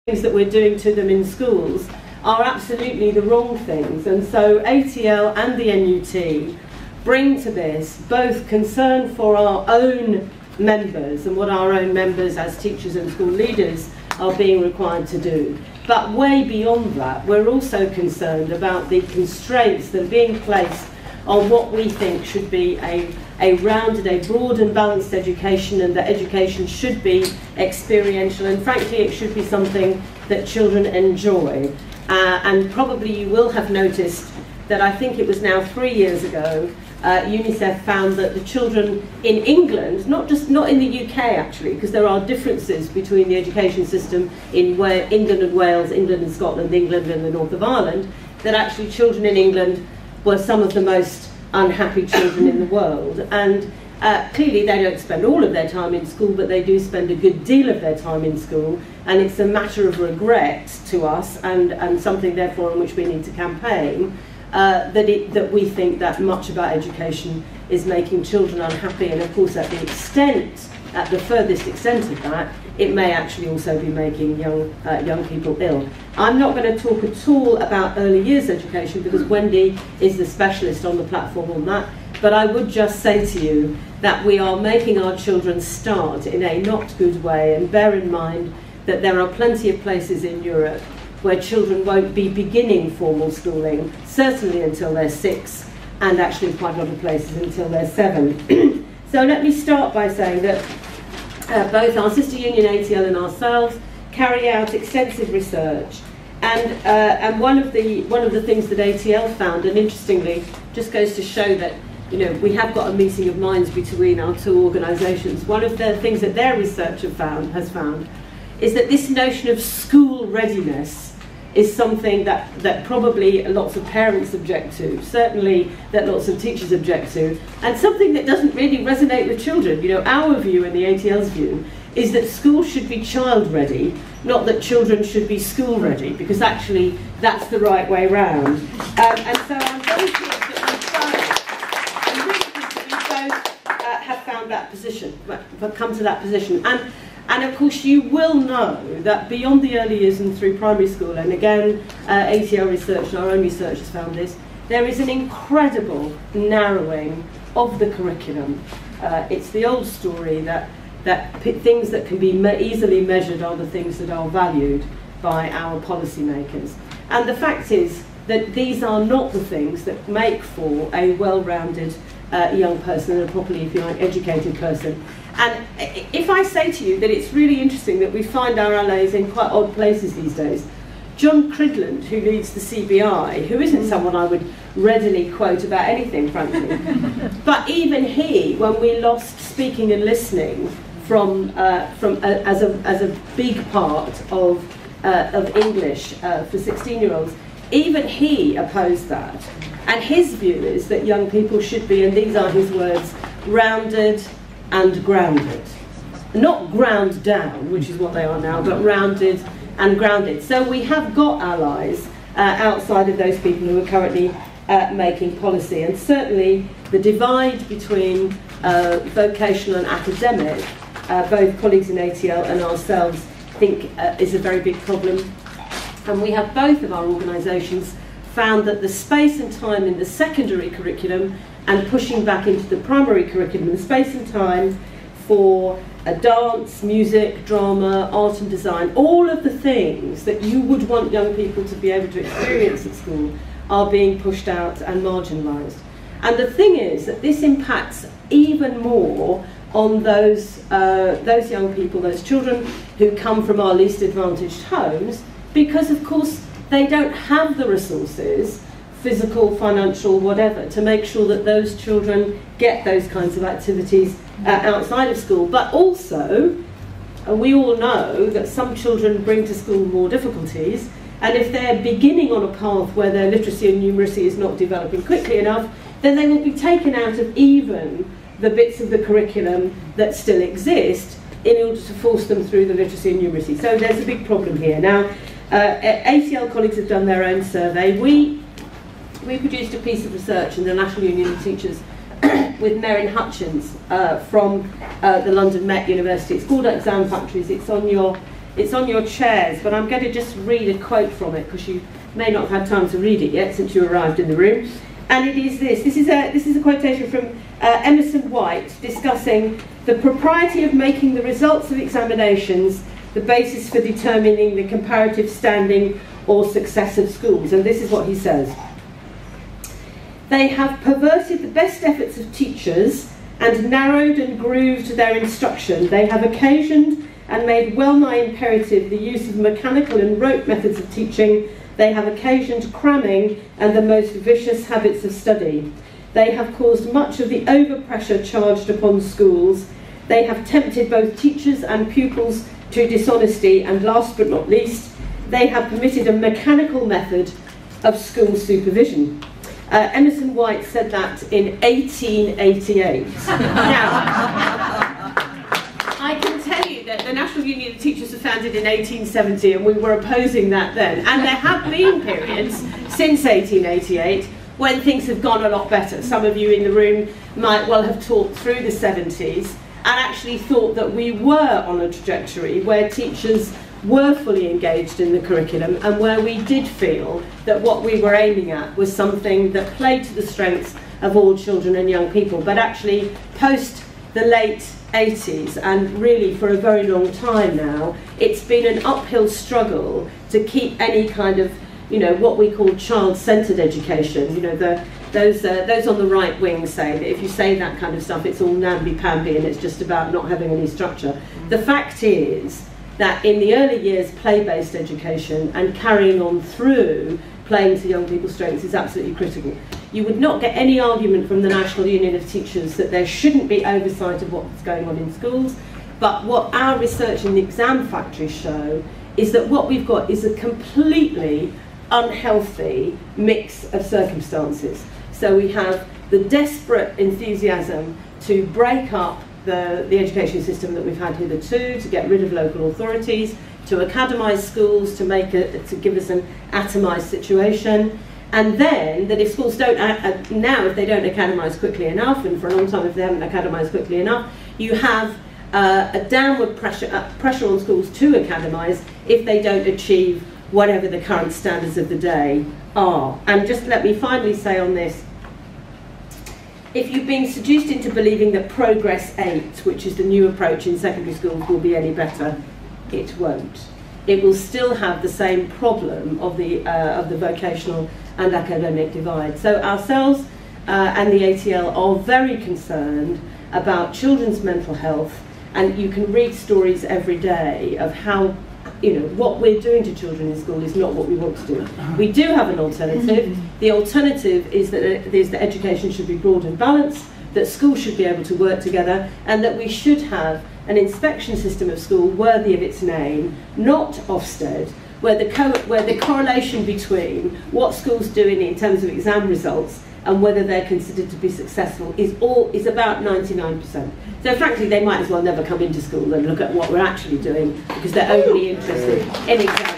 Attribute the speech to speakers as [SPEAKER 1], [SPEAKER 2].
[SPEAKER 1] things that we're doing to them in schools are absolutely the wrong things. And so ATL and the NUT bring to this both concern for our own members and what our own members as teachers and school leaders are being required to do. But way beyond that, we're also concerned about the constraints that are being placed on what we think should be a rounded, a broad and balanced education, and that education should be experiential, and frankly it should be something that children enjoy. And probably you will have noticed that I think it was now 3 years ago, UNICEF found that the children in England, not in the UK actually, because there are differences between the education system in England and Wales, England and Scotland, England and the north of Ireland, that actually children in England were some of the most unhappy children in the world. And clearly they don't spend all of their time in school, but they do spend a good deal of their time in school, and it's a matter of regret to us, and something therefore on which we need to campaign, that we think that much about education is making children unhappy, and of course at the furthest extent of that, it may actually also be making young people ill. I'm not going to talk at all about early years education because Wendy is the specialist on the platform on that, but I would just say to you that we are making our children start in a not good way, and bear in mind that there are plenty of places in Europe where children won't be beginning formal schooling, certainly until they're 6, and actually in quite a lot of places until they're 7. So let me start by saying that both our sister union ATL and ourselves carry out extensive research, and one of the things that ATL found, and interestingly just goes to show that we have got a meeting of minds between our two organisations. One of the things that their research has found is that this notion of school readiness is something that probably lots of parents object to, certainly that lots of teachers object to, and something that doesn't really resonate with children. Our view and the ATL's view is that school should be child ready, not that children should be school ready, because actually that's the right way round. And so I'm very pleased that we both have found that position, have come to that position. And of course you will know that beyond the early years and through primary school, and again ATL research and our own research has found this, there is an incredible narrowing of the curriculum. It's the old story that things that can be easily measured are the things that are valued by our policymakers. And the fact is that these are not the things that make for a well-rounded young person and a properly, if you like, educated person. And if I say to you that it's really interesting that we find our allies in quite odd places these days, John Cridland, who leads the CBI, who isn't someone I would readily quote about anything, frankly, but even he, when we lost speaking and listening as a big part of English for 16-year-olds, even he opposed that. And his view is that young people should be, and these are his words, rounded and grounded. Not ground down, which is what they are now, but rounded and grounded. So we have got allies outside of those people who are currently making policy, and certainly the divide between vocational and academic, both colleagues in ATL and ourselves think is a very big problem. And we have both of our organisations found that the space and time in the secondary curriculum and pushing back into the primary curriculum, the space and time for dance, music, drama, art and design, all of the things that you would want young people to be able to experience at school are being pushed out and marginalised. And the thing is that this impacts even more on those young people, those children who come from our least advantaged homes, because of course they don't have the resources, physical, financial, whatever, to make sure that those children get those kinds of activities outside of school. But also, we all know that some children bring to school more difficulties, and if they're beginning on a path where their literacy and numeracy is not developing quickly enough, then they will be taken out of even the bits of the curriculum that still exist in order to force them through the literacy and numeracy. So there's a big problem here. Now, ATL colleagues have done their own survey. We produced a piece of research in the National Union of Teachers with Meryn Hutchins from the London Met University. It's called Exam Factories. It's on your It's on your chairs, but I'm going to just read a quote from it because you may not have had time to read it yet since you arrived in the room. And it is this. This is a quotation from Emerson White discussing the propriety of making the results of examinations the basis for determining the comparative standing or success of schools. And this is what he says. They have perverted the best efforts of teachers and narrowed and grooved their instruction. They have occasioned and made well-nigh imperative the use of mechanical and rote methods of teaching. They have occasioned cramming and the most vicious habits of study. They have caused much of the overpressure charged upon schools. They have tempted both teachers and pupils to dishonesty, and last but not least, they have permitted a mechanical method of school supervision. Emerson White said that in 1888. Now, I can tell you that the National Union of Teachers was founded in 1870 and we were opposing that then. And there have been periods since 1888 when things have gone a lot better. Some of you in the room might well have talked through the 70s and actually thought that we were on a trajectory where teachers were fully engaged in the curriculum and where we did feel that what we were aiming at was something that played to the strengths of all children and young people. But actually, post the late 80s, and really for a very long time now, it's been an uphill struggle to keep any kind of, you know, what we call child-centred education. You know, those on the right wing say that if you say that kind of stuff, it's all namby-pamby and it's just about not having any structure. The fact is that in the early years, play-based education and carrying on through playing to young people's strengths is absolutely critical. You would not get any argument from the National Union of Teachers that there shouldn't be oversight of what's going on in schools, but what our research in the exam factory show is that what we've got is a completely unhealthy mix of circumstances. So we have the desperate enthusiasm to break up the education system that we've had hitherto, to get rid of local authorities, to academise schools, to give us an atomised situation, and then that if schools don't now, if they don't academise quickly enough, and for a long time if they haven't academised quickly enough, you have a downward pressure on schools to academise if they don't achieve whatever the current standards of the day are. And just let me finally say on this, if you've been seduced into believing that Progress 8, which is the new approach in secondary schools, will be any better, it won't. It will still have the same problem of the vocational and academic divide. So ourselves and the ATL are very concerned about children's mental health, and you can read stories every day of how, you know, what we're doing to children in school is not what we want to do. We do have an alternative. The alternative is that education should be broad and balanced, that schools should be able to work together, and that we should have an inspection system of school worthy of its name, not Ofsted, where the correlation between what schools do in terms of exam results and whether they're considered to be successful is about 99%. So frankly, they might as well never come into school and look at what we're actually doing, because they're only interested in exams.